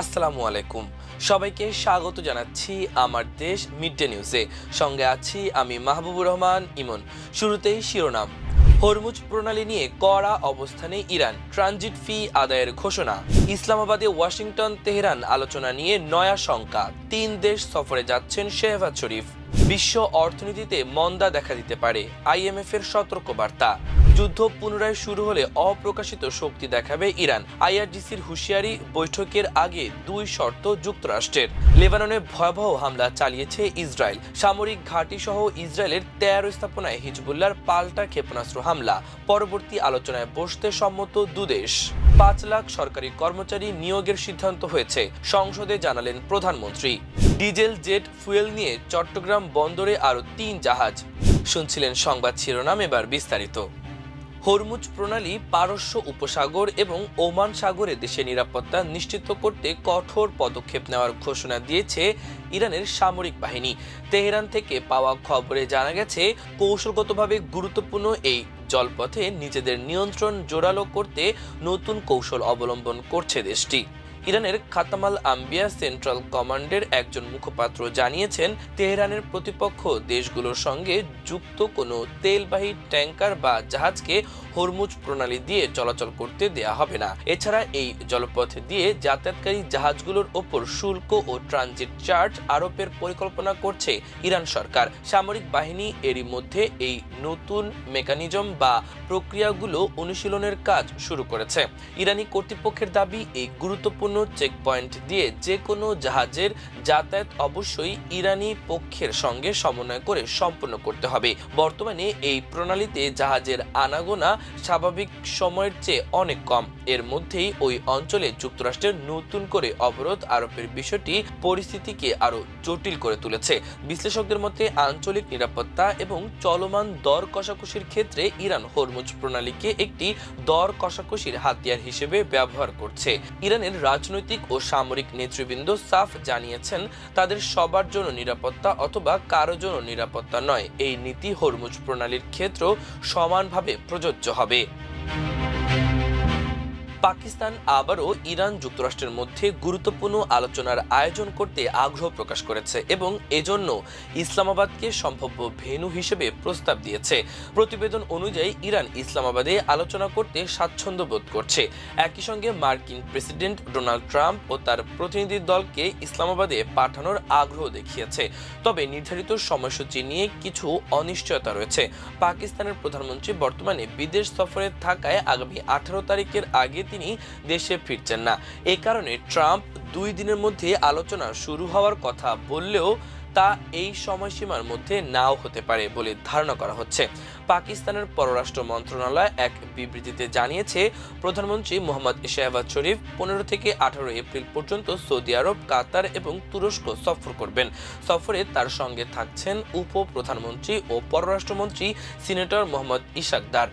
আসসালামু আলাইকুম। সবাইকে স্বাগত জানাচ্ছি আমার দেশ মিড ডে নিউজে। সঙ্গে আছি আমি মাহবুবুর রহমান ইমন। শুরুতেই শিরোনাম। হরমুজ প্রণালী নিয়ে কড়া অবস্থানে ইরান, ট্রানজিট ফি আদায়ের ঘোষণা। ইসলামাবাদে ওয়াশিংটন তেহরান আলোচনা নিয়ে নয়া শঙ্কা। 3 দেশ সফরে যাচ্ছেন শেহবাজ শরীফ। বিশ্ব অর্থনীতিতে মন্দা দেখা দিতে পারে, IMF এর সতর্কবার্তা। যুদ্ধ পুনরায় শুরু হলে অপ্রকাশিত শক্তি দেখাবে ইরান। IRGCর হুঁশিয়ারি, বৈঠকের আগে 2 শর্ত যুক্তরাষ্ট্রের। লেবাননে ভয়াবহ হামলা চালিয়েছে ইসরায়েল। সামরিক ঘাঁটি সহ ইসরায়েলের 13 স্থাপনায় হিজবুল্লাহর পাল্টা ক্ষেপণাস্ত্র হামলা। পরবর্তী আলোচনায় বসতে সম্মত 2 দেশ। 5 লাখ সরকারি কর্মচারী নিয়োগের সিদ্ধান্ত হয়েছে, সংসদে জানালেন প্রধানমন্ত্রী। ডিজেল জেট ফুয়েল নিয়ে চট্টগ্রাম বন্দরে আরও 3 জাহাজ। শুনছিলেন সংবাদ শিরোনাম, এবার বিস্তারিত। হরমুজ প্রণালী, পারস্য উপসাগর এবং ওমান সাগরে দেশের নিরাপত্তা নিশ্চিত করতে কঠোর পদক্ষেপ নেওয়ার ঘোষণা দিয়েছে ইরানের সামরিক বাহিনী। তেহরান থেকে পাওয়া খবরে জানা গেছে, কৌশলগতভাবে গুরুত্বপূর্ণ এই জলপথে নিজেদের নিয়ন্ত্রণ জোরালো করতে নতুন কৌশল অবলম্বন করছে দেশটি। ইরানের খাতামাল আম্বিয়া সেন্ট্রাল কমান্ডের একজন মুখপাত্র জানিয়েছেন, তেহরানের প্রতিপক্ষ দেশগুলোর সঙ্গে যুক্ত কোনো তেলবাহী ট্যাঙ্কার বা জাহাজকে হরমুজ প্রণালী দিয়ে চলাচল করতে দেয়া হবে না। এছাড়া এই জলপথ দিয়ে যাতায়াতকারী জাহাজগুলোর ওপর শুল্ক ও ট্রানজিট চার্জ আরোপের পরিকল্পনা করছে ইরান সরকার। সামরিক বাহিনী এরই মধ্যে এই নতুন মেকানিজম বা প্রক্রিয়াগুলো অনুশীলনের কাজ শুরু করেছে। ইরানি কর্তৃপক্ষের দাবি, এই গুরুত্বপূর্ণ চেকপয়েন্ট দিয়ে যে কোনো জাহাজের যাতায়াত অবশ্যই ইরানি পক্ষের সঙ্গে সমন্বয় করে সম্পন্ন করতে হবে। বর্তমানে এই প্রণালীতে জাহাজের আনাগোনা স্বাভাবিক সময়ের চেয়ে অনেক কম। এর মধ্যেই ওই অঞ্চলে যুক্তরাষ্ট্রের নতুন করে অবরোধ আরোপের বিষয়টি পরিস্থিতিকে আরো জটিল করে তুলেছে। বিশ্লেষকদের মতে, আঞ্চলিক নিরাপত্তা এবং চলমান দর কষাকষির ক্ষেত্রে ইরান হরমুজ প্রণালীকে একটি দর কষাকষির হাতিয়ার হিসেবে ব্যবহার করছে। ইরানের রাজনৈতিক ও সামরিক নেতৃবৃন্দ সাফ জানিয়েছেন, তাদের সবার জন্য নিরাপত্তা অথবা কারো জন্য নিরাপত্তা নয়, এই নীতি হরমুজ প্রণালীর ক্ষেত্রেও সমানভাবে প্রযোজ্য হবে। পাকিস্তান আবারও ইরান যুক্তরাষ্ট্রের মধ্যে গুরুত্বপূর্ণ আলোচনার আয়োজন করতে আগ্রহ প্রকাশ করেছে এবং এজন্য ইসলামাবাদকে সম্ভাব্য ভেন্যু হিসেবে প্রস্তাব দিয়েছে। প্রতিবেদন অনুযায়ী ইরান ইসলামাবাদে আলোচনা করতে স্বাচ্ছন্দ্য বোধ করছে। একই সঙ্গে মার্কিন প্রেসিডেন্ট ডোনাল্ড ট্রাম্প ও তার প্রতিনিধি দলকে ইসলামাবাদে পাঠানোর আগ্রহ দেখিয়েছে। তবে নির্ধারিত সময়সূচি নিয়ে কিছু অনিশ্চয়তা রয়েছে। পাকিস্তানের প্রধানমন্ত্রী বর্তমানে বিদেশ সফরে থাকায় আগামী 18 তারিখের আগে তিনি দেশে ফিরছেন না। এই কারণে ট্রাম্প 2 দিনের মধ্যে আলোচনা শুরু হওয়ার কথা বললেও তা এই সময়সীমার মধ্যে নাও হতে পারে বলে ধারণা করা হচ্ছে। পাকিস্তানের পররাষ্ট্র মন্ত্রণালয় এক বিবৃতিতে জানিয়েছে, প্রধানমন্ত্রী মোহাম্মদ শেহবাজ শরীফ 15 থেকে 18 এপ্রিল পর্যন্ত সৌদি আরব, কাতার এবং তুরস্ক সফর করবেন। সফরে তার সঙ্গে থাকছেন উপপ্রধানমন্ত্রী ও পররাষ্ট্রমন্ত্রী সিনেটর মোহাম্মদ ইশাক দার।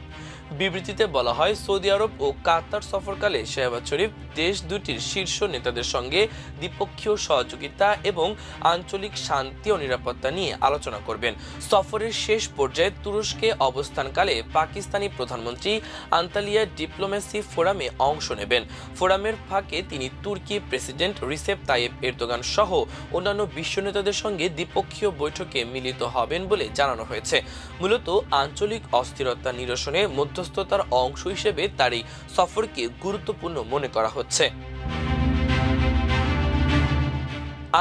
বিবৃতিতে বলা হয়, সৌদি আরব ও কাতার সফরকালে শেহবাজ শরীফ দেশ দুটির শীর্ষ নেতাদের সঙ্গে দ্বিপক্ষীয় সহযোগিতা এবং আঞ্চলিক শান্তি ও নিরাপত্তা নিয়ে আলোচনা করবেন। সফরের শেষ পর্যায়ে তুরস্কে অবস্থানকালে পাকিস্তানি প্রধানমন্ত্রী আন্তালিয়া ডিপ্লোম্যাসি ফোরামে অংশ নেবেন। ফোরামের ফাঁকে তিনি তুর্কি প্রেসিডেন্ট রিসেপ তাইয়েপ এরদোগান সহ অন্যান্য বিশ্ব নেতাদের সঙ্গে দ্বিপক্ষীয় বৈঠকে মিলিত হবেন বলে জানানো হয়েছে। মূলত আঞ্চলিক অস্থিরতা নিরসনে মধ্যস্থতার অংশ হিসেবে তার এই সফরকে গুরুত্বপূর্ণ মনে করা হচ্ছে।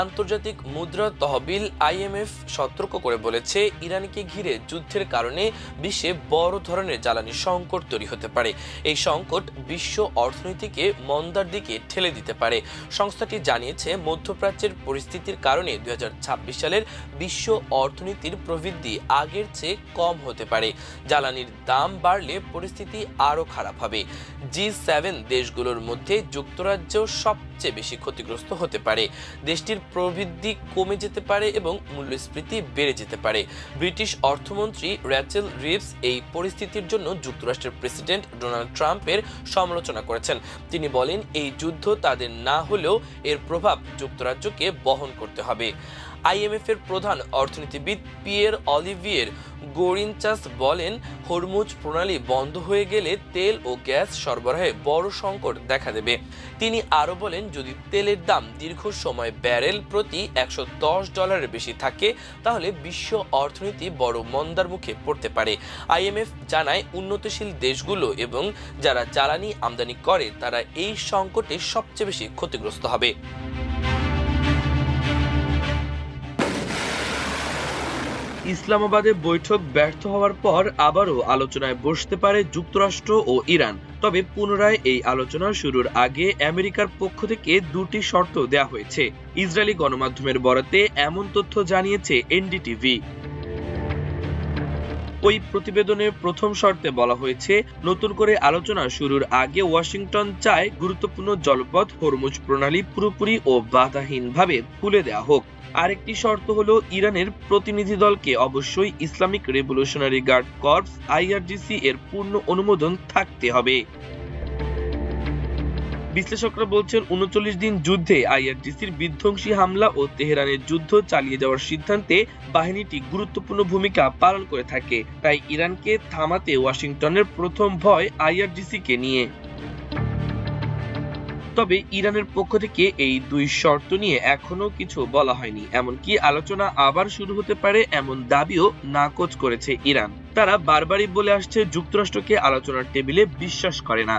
আন্তর্জাতিক মুদ্রা তহবিল IMF সতর্ক করে বলেছে, ইরানকে ঘিরে যুদ্ধের কারণে বিশ্বে বড় ধরনের জ্বালানি সংকট তৈরি হতে পারে। এই সংকট বিশ্ব অর্থনীতিকে মন্দার দিকে ঠেলে দিতে পারে। সংস্থাটি জানিয়েছে, মধ্যপ্রাচ্যের পরিস্থিতির কারণে 2026 সালের বিশ্ব অর্থনীতির প্রবৃদ্ধি আগের চেয়ে কম হতে পারে। জ্বালানির দাম বাড়লে পরিস্থিতি আরও খারাপ হবে। G7 দেশগুলোর মধ্যে যুক্তরাজ্য সবচেয়ে বেশি ক্ষতিগ্রস্ত হতে পারে। দেশটির প্রবৃদ্ধি কমে যেতে পারে এবং মূল্যস্ফীতি বেড়ে যেতে পারে। ব্রিটিশ অর্থমন্ত্রী র্যাচেল রিভস এই পরিস্থিতির জন্য যুক্তরাষ্ট্রের প্রেসিডেন্ট ডোনাল্ড ট্রাম্পের সমালোচনা করেছেন। তিনি বলেন, এই যুদ্ধ তাদের না হলেও এর প্রভাব যুক্তরাজ্যকে বহন করতে হবে। আইএমএফ এর প্রধান অর্থনীতিবিদ পিয়ের অলিভিয়ের গোরিনচাস বলেন, হরমুজ প্রণালী বন্ধ হয়ে গেলে তেল ও গ্যাস সরবরাহে বড় সংকট দেখা দেবে। তিনি আরও বলেন, যদি তেলের দাম দীর্ঘ সময় ব্যারেল প্রতি $110 বেশি থাকে তাহলে বিশ্ব অর্থনীতি বড় মন্দার মুখে পড়তে পারে। আইএমএফ জানায়, উন্নতশীল দেশগুলো এবং যারা জ্বালানি আমদানি করে তারা এই সংকটে সবচেয়ে বেশি ক্ষতিগ্রস্ত হবে। ইসলামাবাদে বৈঠক ব্যর্থ হওয়ার পর আবারও আলোচনায় বসতে পারে যুক্তরাষ্ট্র ও ইরান। তবে পুনরায় এই আলোচনা শুরুর আগে আমেরিকার পক্ষ থেকে দুটি শর্ত দেয়া হয়েছে। ইসরায়েলি গণমাধ্যমের বরাতে এমন তথ্য জানিয়েছে এনডিটিভি। ওই প্রতিবেদনের প্রথম শর্তে বলা হয়েছে, নতুন করে আলোচনা শুরুর আগে ওয়াশিংটন চায় গুরুত্বপূর্ণ জলপথ হরমুজ প্রণালী পুরোপুরি ও বাধাহীনভাবে খুলে দেয়া হোক। আরেকটি শর্ত হলো, ইরানের প্রতিনিধি দলকে অবশ্যই Islamic revolutionary guard corps IRGC এর পূর্ণ অনুমোদন থাকতে হবে। বিশ্লেষকরা বলছেন, ৩৯ দিন যুদ্ধে আইআরজিসির বিধ্বংসী হামলা ও তেহরানের যুদ্ধ চালিয়ে যাওয়ার সিদ্ধান্তে বাহিনীটি গুরুত্বপূর্ণ ভূমিকা পালন করে থাকে। তাই ইরানকে থামাতে ওয়াশিংটনের প্রথম ভয় আইআরজিসিকে নিয়ে। তবে ইরানের পক্ষ থেকে এই দুই শর্ত নিয়ে এখনো কিছু বলা হয়নি। এমনকি আলোচনা আবার শুরু হতে পারে এমন দাবিও নাকচ করেছে ইরান। তারা বারবারই বলে আসছে, যুক্তরাষ্ট্রকে আলোচনার টেবিলে বিশ্বাস করে না।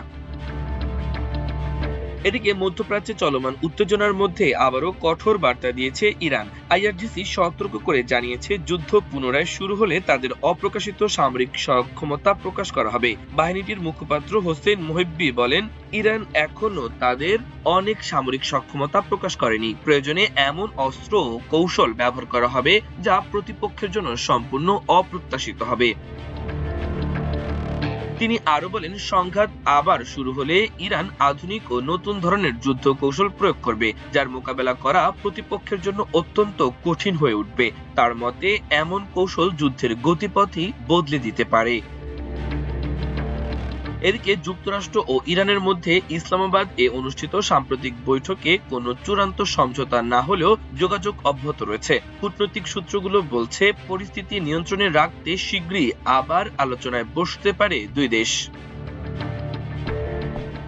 এদিকে মধ্যপ্রাচ্যে চলমান উত্তেজনার মধ্যে আবারও কঠোর বার্তা দিয়েছে ইরান। আইআরজিসি সতর্ক করে জানিয়েছে, যুদ্ধ পুনরায় শুরু হলে তাদের অপ্রকাশিত সামরিক সক্ষমতা প্রকাশ করা হবে। বাহিনীটির মুখপাত্র হোসেন মোহিব্বি বলেন, ইরান এখনো তাদের অনেক সামরিক সক্ষমতা প্রকাশ করেনি। প্রয়োজনে এমন অস্ত্র ও কৌশল ব্যবহার করা হবে যা প্রতিপক্ষের জন্য সম্পূর্ণ অপ্রত্যাশিত হবে। তিনি আরো বলেন, সংঘাত আবার শুরু হলে ইরান আধুনিক ও নতুন ধরনের যুদ্ধ কৌশল প্রয়োগ করবে, যার মোকাবেলা করা প্রতিপক্ষের জন্য অত্যন্ত কঠিন হয়ে উঠবে। তার মতে, এমন কৌশল যুদ্ধের গতিপথই বদলে দিতে পারে। এদিকে যুক্তরাষ্ট্র ও ইরানের মধ্যে ইসলামাবাদে অনুষ্ঠিত সাম্প্রতিক বৈঠকে কোনো চূড়ান্ত সমঝোতা না হলেও যোগাযোগ অব্যাহত রয়েছে। কূটনৈতিক সূত্রগুলো বলছে, পরিস্থিতি নিয়ন্ত্রণে রাখতে শীঘ্রই আবার আলোচনায় বসতে পারে দুই দেশ।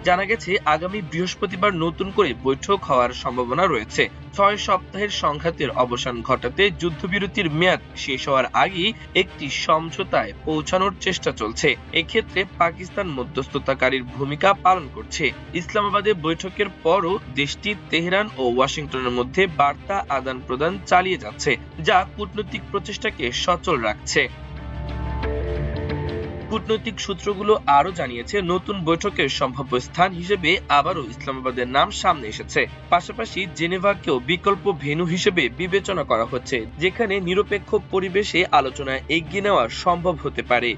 জানা গেছে, আগামী বৃহস্পতিবার নতুন করে বৈঠক হওয়ার সম্ভাবনা রয়েছে। ৬ সপ্তাহের সংঘাতের অবসান ঘটাতে যুদ্ধবিরতির মেয়াদ শেষ হওয়ার আগেই একটি সমঝোতায় পৌঁছানোর চেষ্টা চলছে। এক্ষেত্রে পাকিস্তান মধ্যস্থতাকারীর ভূমিকা পালন করছে। ইসলামাবাদে বৈঠকের পরও দেশটি তেহরান ও ওয়াশিংটনের মধ্যে বার্তা আদান প্রদান চালিয়ে যাচ্ছে, যা কূটনৈতিক প্রচেষ্টাকে সচল রাখছে। কূটনৈতিক সূত্রগুলো আরো জানিয়েছে, নতুন বৈঠকের সম্ভাব্য স্থান হিসেবে আবারও ইসলামাবাদের নাম সামনে এসেছে। পাশাপাশি জেনেভাকেও বিকল্প ভেন্যু হিসেবে বিবেচনা করা হচ্ছে, যেখানে নিরপেক্ষ পরিবেশে আলোচনা এগিয়ে নেওয়া সম্ভব হতে পারে।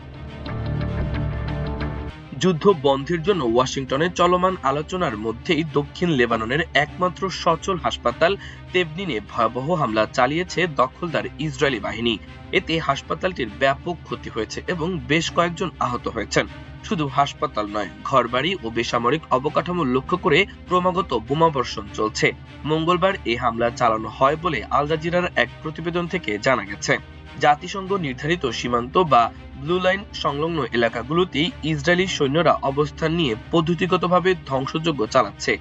যুদ্ধ বন্ধের জন্য ওয়াশিংটনে চলমান আলোচনার মধ্যেই দক্ষিণ লেবাননের একমাত্র সচল হাসপাতাল তেবনিনে ভয়াবহ হামলা চালিয়েছে দখলদার ইসরায়েলি বাহিনী। এতে হাসপাতালটির ব্যাপক ক্ষতি হয়েছে এবং বেশ কয়েকজন আহত হয়েছেন। শুধু হাসপাতাল নয়, ঘরবাড়ি ও বেসামরিক অবকাঠামো লক্ষ্য করে ক্রমাগত বোমাবর্ষণ চলছে। মঙ্গলবার এই হামলা চালানো হয় বলে আল জাজিরার এক প্রতিবেদন থেকে জানা গেছে। জাতিসংঘ নির্ধারিত সীমান্ত বা ব্লু লাইন সংলগ্ন এলাকাগুলোতেই ইসরায়েলি সৈন্যরা অবস্থান নিয়ে পদ্ধতিগতভাবে ধ্বংসযজ্ঞ চালাচ্ছে।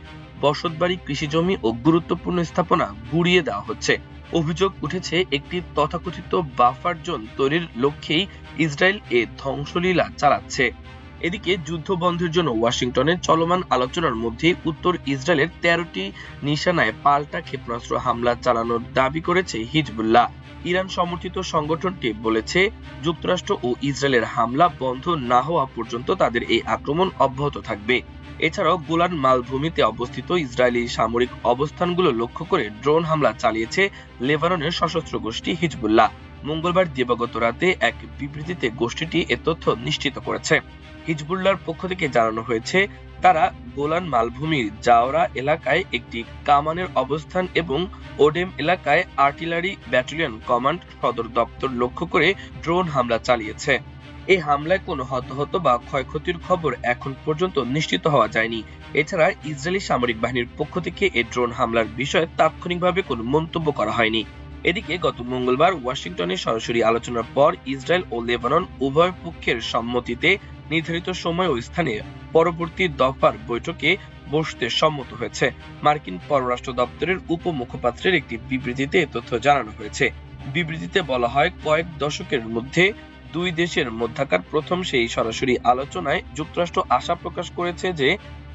বসতবাড়ি, কৃষিজমি ও গুরুত্বপূর্ণ স্থাপনা গুঁড়িয়ে দেওয়া হচ্ছে। অভিযোগ উঠেছে, একটি তথাকথিত বাফার জোন তৈরির লক্ষ্যেই ইসরায়েল এ ধ্বংসলীলা চালাচ্ছে। এদিকে যুদ্ধ বন্ধের জন্য ওয়াশিংটনে চলমান আলোচনার মধ্যে উত্তর ইসরায়েলের ১৩টি নিশানায় পাল্টা ক্ষেপণাস্ত্র হামলা চালানোর দাবি করেছে হিজবুল্লাহ। ইরান সমর্থিত সংগঠনটি বলেছে, যুক্তরাষ্ট্র ও ইসরায়েলের হামলা বন্ধ না হওয়া পর্যন্ত তাদের এই আক্রমণ অব্যাহত থাকবে। এছাড়াও গোলান মালভূমিতে অবস্থিত ইসরায়েলি সামরিক অবস্থানগুলো লক্ষ্য করে ড্রোন হামলা চালিয়েছে লেবাননের সশস্ত্র গোষ্ঠী হিজবুল্লাহ। মঙ্গলবার দিবাগত রাতে এক বিবৃতিতে গোষ্ঠীটি এ তথ্য নিশ্চিত করেছে। হিজবুল্লাহর পক্ষ থেকে জানানো হয়েছে, তারা গোলান মালভূমির জাওরা এলাকায় একটি কামানের অবস্থান এবং ওডেম এলাকায় আর্টিলারি ব্যাটালিয়ন কমান্ড সদর দপ্তর লক্ষ্য করে ড্রোন হামলা চালিয়েছে। এই হামলায় কোনো হতাহত বা ক্ষয়ক্ষতির খবর এখন পর্যন্ত নিশ্চিত হওয়া যায়নি। এছাড়া ইসরায়েলি সামরিক বাহিনীর পক্ষ থেকে এই ড্রোন হামলার বিষয়ে তাৎক্ষণিকভাবে কোনো মন্তব্য করা হয়নি। এদিকে গত মঙ্গলবার ওয়াশিংটনে সরাসরি আলোচনার পর ইসরায়েল ও লেবানন উভয় পক্ষের সম্মতিতে নির্ধারিত সময় ও স্থানে পরবর্তী দফার বৈঠকে বসতে সম্মত হয়েছে। মার্কিন পররাষ্ট্র দপ্তরের উপমুখপাত্রের একটি বিবৃতিতে এ তথ্য জানানো হয়েছে। বিবৃতিতে বলা হয়, কয়েক দশকের মধ্যে দুই দেশের মধ্যকার প্রথম সেই সরাসরি আলোচনায় যুক্তরাষ্ট্র আশা প্রকাশ করেছে যে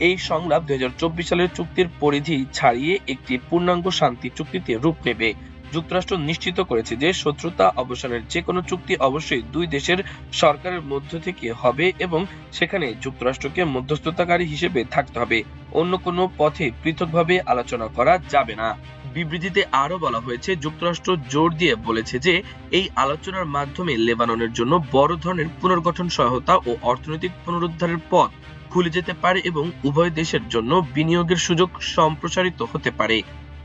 এই সংলাপ 2024 সালের চুক্তির পরিধি ছাড়িয়ে একটি পূর্ণাঙ্গ শান্তি চুক্তিতে রূপ নেবে। যুক্তরাষ্ট্র নিশ্চিত করেছে যে শত্রুতা অবসানের যে কোনো চুক্তি অবশ্যই দুই দেশের সরকারের মধ্য থেকে হবে এবং সেখানে যুক্তরাষ্ট্রকে মধ্যস্থতাকারী হিসেবে থাকতে হবে। অন্য কোনো পথে পৃথকভাবে আলোচনা করা যাবে না। বিবৃতিতে আরো বলা হয়েছে, যুক্তরাষ্ট্র জোর দিয়ে বলেছে যে এই আলোচনার মাধ্যমে লেবাননের জন্য বড় ধরনের পুনর্গঠন সহায়তা ও অর্থনৈতিক পুনরুদ্ধারের পথ খুলে যেতে পারে এবং উভয় দেশের জন্য বিনিয়োগের সুযোগ সম্প্রসারিত হতে পারে।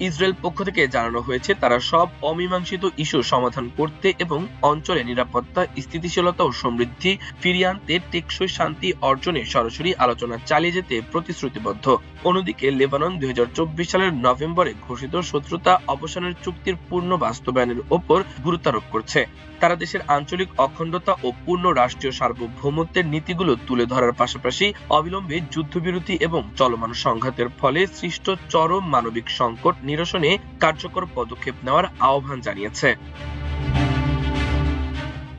ইসরায়েল পক্ষ থেকে জানানো হয়েছে, তারা সব অমীমাংসিত ইস্যু সমাধান করতে এবং অঞ্চলে নিরাপত্তা, স্থিতিশীলতা ও সমৃদ্ধি ফিরিয়ে আনতে টেকসই শান্তি অর্জনে সরাসরি আলোচনা চালিয়ে যেতে প্রতিশ্রুতিবদ্ধ। অন্যদিকে লেবানন 2024 সালের নভেম্বরে ঘোষিত শত্রুতা অবসানের চুক্তির পূর্ণ বাস্তবায়নের ওপর গুরুত্বারোপ করছে। তারা দেশের আঞ্চলিক অখণ্ডতা ও পূর্ণ রাষ্ট্রীয় সার্বভৌমত্বের নীতিগুলো তুলে ধরার পাশাপাশি অবিলম্বে যুদ্ধবিরতি এবং চলমান সংঘাতের ফলে সৃষ্ট চরম মানবিক সংকট নিরসনে কার্যকর পদক্ষেপ নেওয়ার আহ্বান জানিয়েছে।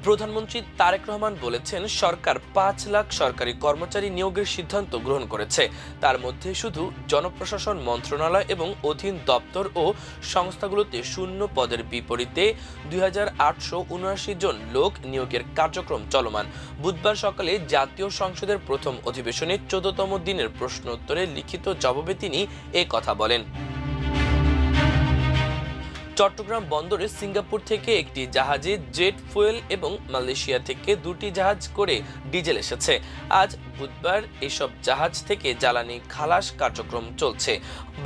প্রধানমন্ত্রী তারেক রহমান বলেছেন, সরকার 5 লাখ সরকারি কর্মচারী নিয়োগের সিদ্ধান্ত গ্রহণ করেছে। তার মধ্যে শুধু জনপ্রশাসন মন্ত্রণালয় এবং অধীন দপ্তর ও সংস্থাগুলোতে শূন্য পদের বিপরীতে 2879 জন লোক নিয়োগের কার্যক্রম চলমান। বুধবার সকালে জাতীয় সংসদের প্রথম অধিবেশনে 14তম দিনের প্রশ্নোত্তরে লিখিত জবাবে তিনি এ কথা বলেন। চট্টগ্রাম বন্দরে সিঙ্গাপুর থেকে একটি জাহাজে জেট ফুয়েল এবং মালয়েশিয়া থেকে 2টি জাহাজ করে ডিজেল এসেছে। আজ বুধবার এসব জাহাজ থেকে জ্বালানি খালাস কার্যক্রম চলছে।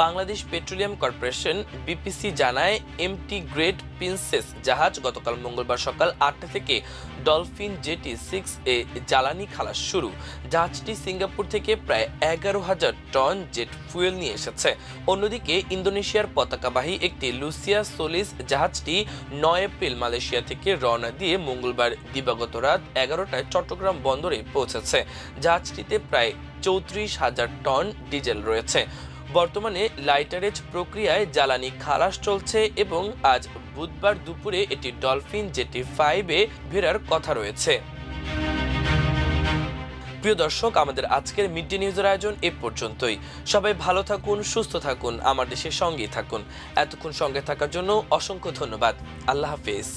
বাংলাদেশ পেট্রোলিয়াম কর্পোরেশন বিপিসি জানায়, এমটি গ্রেড প্রিন্সেস জাহাজ গতকাল মঙ্গলবার সকাল 8টা থেকে ডলফিন জেটি 6 এ জ্বালানি খালাস শুরু। জাহাজটি সিঙ্গাপুর থেকে প্রায় 11,000 টন জেট ফুয়েল নিয়ে এসেছে। অন্যদিকে ইন্দোনেশিয়ার পতাকাবাহী একটি লুসিয়া সোলিস জাহাজটি 9 এপ্রিল মালয়েশিয়া থেকে রওনা দিয়ে মঙ্গলবার দিবাগত রাত 11টায় চট্টগ্রাম বন্দরে পৌঁছেছে। জাহাজটিতে প্রায় 34,000 টন ডিজেল রয়েছে। বর্তমানে লাইটারেজ প্রক্রিয়ায় জ্বালানি খালাস চলছে এবং আজ বুধবার দুপুরে এটি ডলফিন জেটি 5 এ ফেরার কথা রয়েছে। প্রিয় দর্শক, আমাদের আজকের মিড ডে নিউজের আয়োজন এ পর্যন্তই। সবাই ভালো থাকুন, সুস্থ থাকুন, আমার দেশের সঙ্গেই থাকুন। এতক্ষণ সঙ্গে থাকার জন্য অসংখ্য ধন্যবাদ। আল্লাহ হাফেজ।